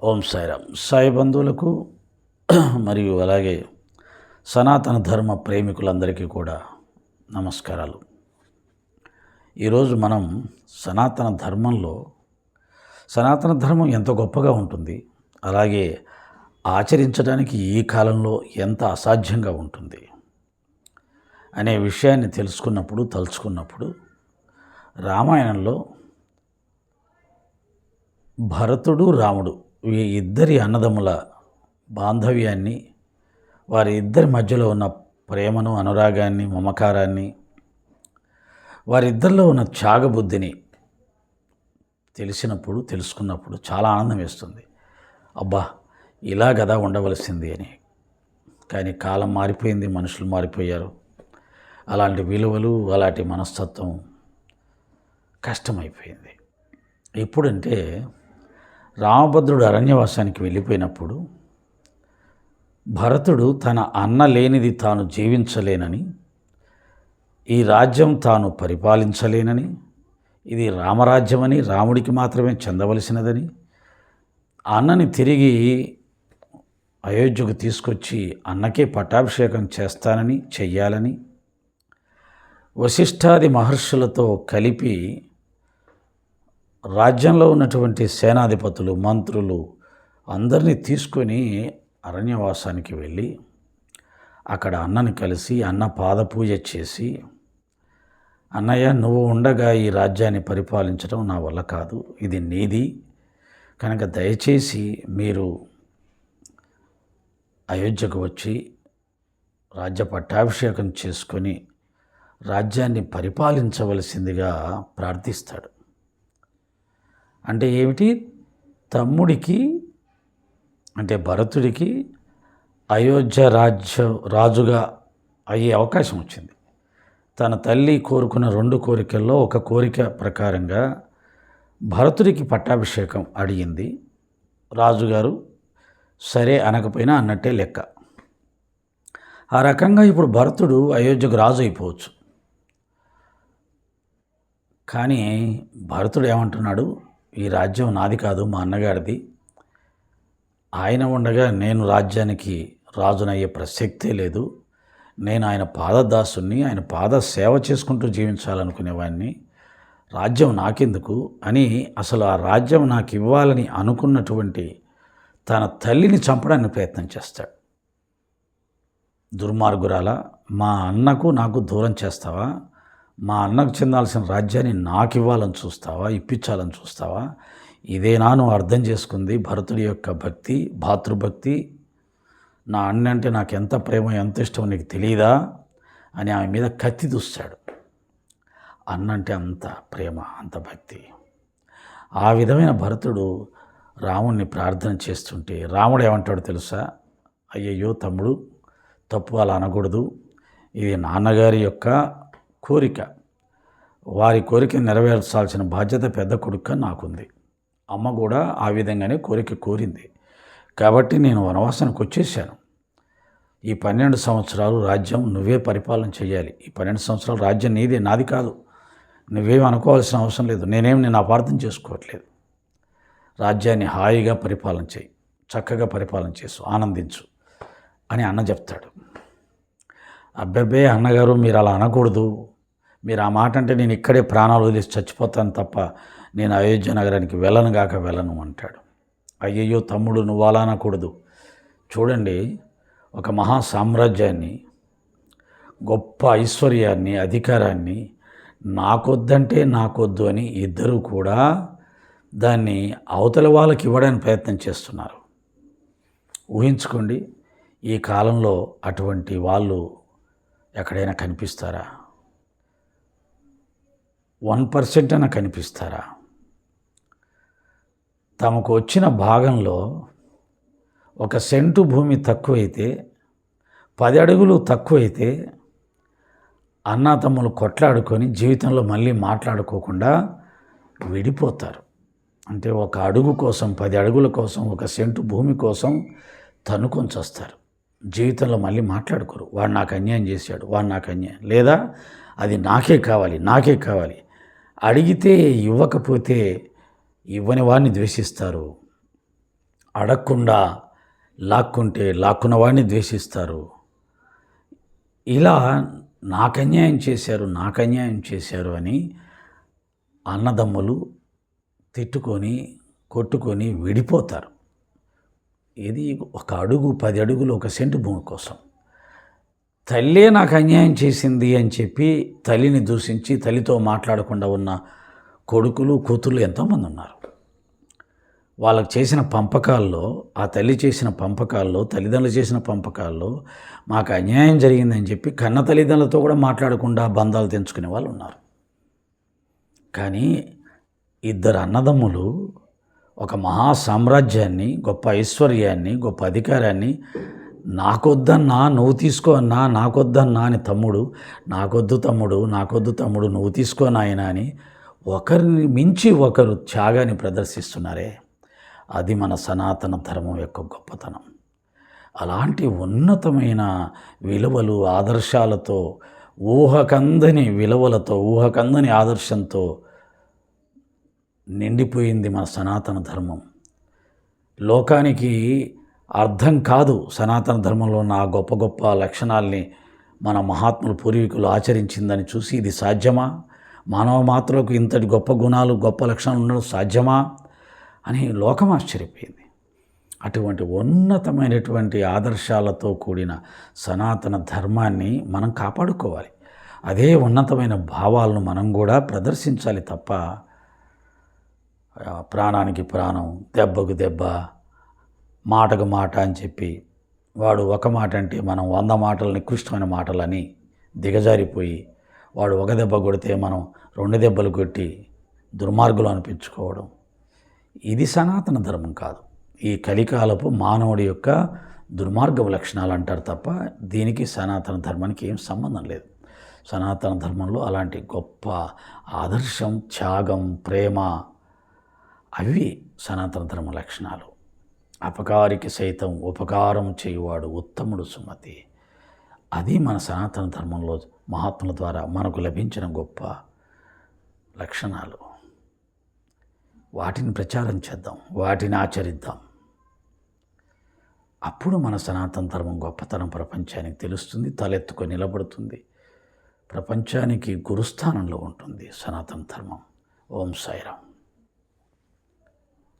ఓం సాయిరామ్. సాయి బంధువులకు మరియు అలాగే సనాతన ధర్మ ప్రేమికులందరికీ కూడా నమస్కారాలు. ఈరోజు మనం సనాతన ధర్మం ఎంత గొప్పగా ఉంటుంది, అలాగే ఆచరించడానికి ఈ కాలంలో ఎంత అసాధ్యంగా ఉంటుంది అనే విషయాన్ని తలుచుకున్నప్పుడు రామాయణంలో భరతుడు రాముడు ఈ ఇద్దరి అన్నదమ్ముల బాంధవ్యాన్ని, వారి ఇద్దరి మధ్యలో ఉన్న ప్రేమను, అనురాగాన్ని, మమకారాన్ని, వారిద్దరిలో ఉన్న త్యాగబుద్ధిని తెలుసుకున్నప్పుడు చాలా ఆనందం వేస్తుంది. అబ్బా, ఇలా కదా ఉండవలసింది అని. కానీ కాలం మారిపోయింది, మనుషులు మారిపోయారు. అలాంటి విలువలు, అలాంటి మనస్తత్వం కష్టమైపోయింది. ఎప్పుడంటే రామభద్రుడు అరణ్యవాసానికి వెళ్ళిపోయినప్పుడు భరతుడు తన అన్న లేనిది తాను జీవించలేనని, ఈ రాజ్యం తాను పరిపాలించలేనని, ఇది రామరాజ్యమని, రాముడికి మాత్రమే చెందవలసినదని, అన్నని తిరిగి అయోధ్యకు తీసుకొచ్చి అన్నకే పట్టాభిషేకం చెయ్యాలని వశిష్ఠాది మహర్షులతో కలిపి రాజ్యంలో ఉన్నటువంటి సేనాధిపతులు, మంత్రులు అందరినీ తీసుకొని అరణ్యవాసానికి వెళ్ళి అక్కడ అన్నని కలిసి అన్న పాదపూజ చేసి, అన్నయ్య, నువ్వు ఉండగా ఈ రాజ్యాన్ని పరిపాలించడం నా వల్ల కాదు, ఇది నీది కనుక దయచేసి మీరు అయోధ్యకు వచ్చి రాజ్య పట్టాభిషేకం చేసుకొని రాజ్యాన్ని పరిపాలించవలసిందిగా ప్రార్థిస్తాడు. అంటే ఏమిటి? తమ్ముడికి, అంటే భరతుడికి అయోధ్య రాజుగా అయ్యే అవకాశం వచ్చింది. తన తల్లి కోరుకున్న 2 కోరికల్లో ఒక కోరిక ప్రకారంగా భరతుడికి పట్టాభిషేకం అడిగింది. రాజుగారు సరే అనకపోయినా అన్నట్టే లెక్క. ఆ రకంగా ఇప్పుడు భరతుడు అయోధ్యకు రాజు అయిపోవచ్చు. కానీ భరతుడు ఏమంటున్నాడు? ఈ రాజ్యం నాది కాదు, మా అన్నగారిది. ఆయన ఉండగా నేను రాజ్యానికి రాజునయ్యే ప్రసక్తే లేదు. నేను ఆయన పాదదాసుని, ఆయన పాద సేవ చేసుకుంటూ జీవించాలనుకునేవాడిని. రాజ్యం నాకెందుకు అని అసలు ఆ రాజ్యం నాకు ఇవ్వాలని అనుకున్నటువంటి తన తల్లిని చంపడానికి ప్రయత్నం చేస్తాడు. దుర్మార్గురాల, మా అన్నకు నాకు దూరం చేస్తావా? మా అన్నకు చెందాల్సిన రాజ్యాన్ని నాకు ఇవ్వాలని చూస్తావా, ఇప్పించాలని చూస్తావా? ఇదేనా నువ్వు అర్థం చేసుకుంది? భరతుడి యొక్క భక్తి, భాతృభక్తి, నా అన్న అంటే నాకు ఎంత ప్రేమ, ఎంత ఇష్టం నీకు తెలియదా అని ఆమె మీద కత్తి దూస్తాడు. అన్నంటే అంత ప్రేమ, అంత భక్తి. ఆ విధమైన భరతుడు రాముణ్ణి ప్రార్థన చేస్తుంటే రాముడు ఏమంటాడు తెలుసా? అయ్యయ్యో తమ్ముడు, తప్పు అలా అనకూడదు. ఇది నాన్నగారి యొక్క కోరిక. వారి కోరిక నెరవేర్చాల్సిన బాధ్యత పెద్ద కొడుకుగా నాకుంది. అమ్మ కూడా ఆ విధంగానే కోరిక కోరింది. కాబట్టి నేను వనవాసానికి వచ్చేసాను. ఈ 12 సంవత్సరాలు రాజ్యం నువ్వే పరిపాలన చేయాలి. ఈ 12 సంవత్సరాలు రాజ్యం నీదే, నాది కాదు. నువ్వేం అనుకోవాల్సిన అవసరం లేదు. నేను అపార్థం చేసుకోవట్లేదు. రాజ్యాన్ని హాయిగా పరిపాలన చేయి, చక్కగా పరిపాలన చేసు, ఆనందించు అని అన్న చెప్తాడు. అబ్బబ్బే అన్నగారు, మీరు అలా అనకూడదు. మీరు ఆ మాట అంటే నేను ఇక్కడే ప్రాణాలు వదిలేసి చచ్చిపోతాను తప్ప నేను అయోధ్య నగరానికి వెళ్ళను అంటాడు. అయ్యయ్యో తమ్ముడు, నువ్వు అలా అనకూడదు. చూడండి, ఒక మహా సామ్రాజ్యాన్ని, గొప్ప ఐశ్వర్యాన్ని, అధికారాన్ని నాకొద్దంటే నాకొద్దు అని ఇద్దరూ కూడా దాన్ని అవతల వాళ్ళకి ఇవ్వడానికి ప్రయత్నం చేస్తున్నారు. ఊహించుకోండి, ఈ కాలంలో అటువంటి వాళ్ళు ఎక్కడైనా కనిపిస్తారా? 1% అయినా కనిపిస్తారా? తమకు వచ్చిన భాగంలో 1 సెంటు భూమి తక్కువైతే, 10 అడుగులు తక్కువైతే అన్నాతమ్ములు కొట్లాడుకొని జీవితంలో మళ్ళీ మాట్లాడుకోకుండా విడిపోతారు. అంటే 1 అడుగు కోసం, 10 అడుగుల కోసం, 1 సెంటు భూమి కోసం తన్నుకొని చస్తారు. జీవితంలో మళ్ళీ మాట్లాడుకోరు. వాడు నాకు అన్యాయం చేశాడు, వాడు నాకు అన్యాయం, లేదా అది నాకే కావాలి. అడిగితే ఇవ్వకపోతే ఇవ్వని వారిని ద్వేషిస్తారు. అడగకుండా లాక్కుంటే లాక్కున్న వాడిని ద్వేషిస్తారు. ఇలా నాకు అన్యాయం చేశారు అని అన్నదమ్ములు తిట్టుకొని, కొట్టుకొని విడిపోతారు. ఇది ఒక అడుగు 10 అడుగులు ఒక సెంటు భూమి కోసం. తల్లే నాకు అన్యాయం చేసింది అని చెప్పి తల్లిని దూషించి తల్లితో మాట్లాడకుండా ఉన్న కొడుకులు, కూతుర్లు ఎంతోమంది ఉన్నారు. వాళ్ళకు చేసిన పంపకాల్లో, ఆ తల్లి చేసిన పంపకాల్లో, తల్లిదండ్రులు చేసిన పంపకాల్లో మాకు అన్యాయం జరిగిందని చెప్పి కన్న తల్లిదండ్రులతో కూడా మాట్లాడకుండా బంధాలు తెంచుకునే వాళ్ళు ఉన్నారు. కానీ ఇద్దరు అన్నదమ్ములు ఒక మహా సామ్రాజ్యాన్ని, గొప్ప ఐశ్వర్యాన్ని, గొప్ప అధికారాన్ని నాకొద్దన్నా నువ్వు తీసుకో అన్నా, నాకొద్దన్నా అని తమ్ముడు, నాకొద్దు తమ్ముడు నువ్వు తీసుకో నాయనా అని ఒకరిని మించి ఒకరు త్యాగాన్ని ప్రదర్శిస్తున్నారే, అది మన సనాతన ధర్మం యొక్క గొప్పతనం. అలాంటి ఉన్నతమైన విలువలు, ఆదర్శాలతో, ఊహకందని విలువలతో, ఊహకందని ఆదర్శంతో నిండిపోయింది మన సనాతన ధర్మం. లోకానికి అర్థం కాదు సనాతన ధర్మంలో ఉన్న ఆ గొప్ప గొప్ప లక్షణాల్ని మన మహాత్ములు పూర్వీకులు ఆచరించిందని చూసి ఇది సాధ్యమా, మానవ మాత్రకు ఇంతటి గొప్ప గుణాలు, గొప్ప లక్షణాలు ఉండడం సాధ్యమా అని లోకం ఆశ్చర్యపోయింది. అటువంటి ఉన్నతమైనటువంటి ఆదర్శాలతో కూడిన సనాతన ధర్మాన్ని మనం కాపాడుకోవాలి. అదే ఉన్నతమైన భావాలను మనం కూడా ప్రదర్శించాలి తప్ప ప్రాణానికి ప్రాణం, దెబ్బకు దెబ్బ, మాటకు మాట అని చెప్పి వాడు ఒక మాట అంటే మనం 100 మాటలు నికృష్టమైన మాటలని దిగజారిపోయి, వాడు ఒక దెబ్బ కొడితే మనం 2 దెబ్బలు కొట్టి దుర్మార్గులు అనిపించుకోవడం, ఇది సనాతన ధర్మం కాదు. ఈ కలికాలపు మానవుడి యొక్క దుర్మార్గపు లక్షణాలు అంటారు తప్ప దీనికి సనాతన ధర్మానికి ఏం సంబంధం లేదు. సనాతన ధర్మంలో అలాంటి గొప్ప ఆదర్శం, త్యాగం, ప్రేమ అవి సనాతన ధర్మ లక్షణాలు. అపకారికి సైతం ఉపకారం చేయువాడు ఉత్తముడు సుమతి. అది మన సనాతన ధర్మంలో మహాత్ముల ద్వారా మనకు లభించిన గొప్ప లక్షణాలు. వాటిని ప్రచారం చేద్దాం, వాటిని ఆచరిద్దాం. అప్పుడు మన సనాతన ధర్మం గొప్పతనం ప్రపంచానికి తెలుస్తుంది, తలెత్తుకొని నిలబడుతుంది, ప్రపంచానికి గురుస్థానంలో ఉంటుంది సనాతన ధర్మం. ఓం సాయిరాం.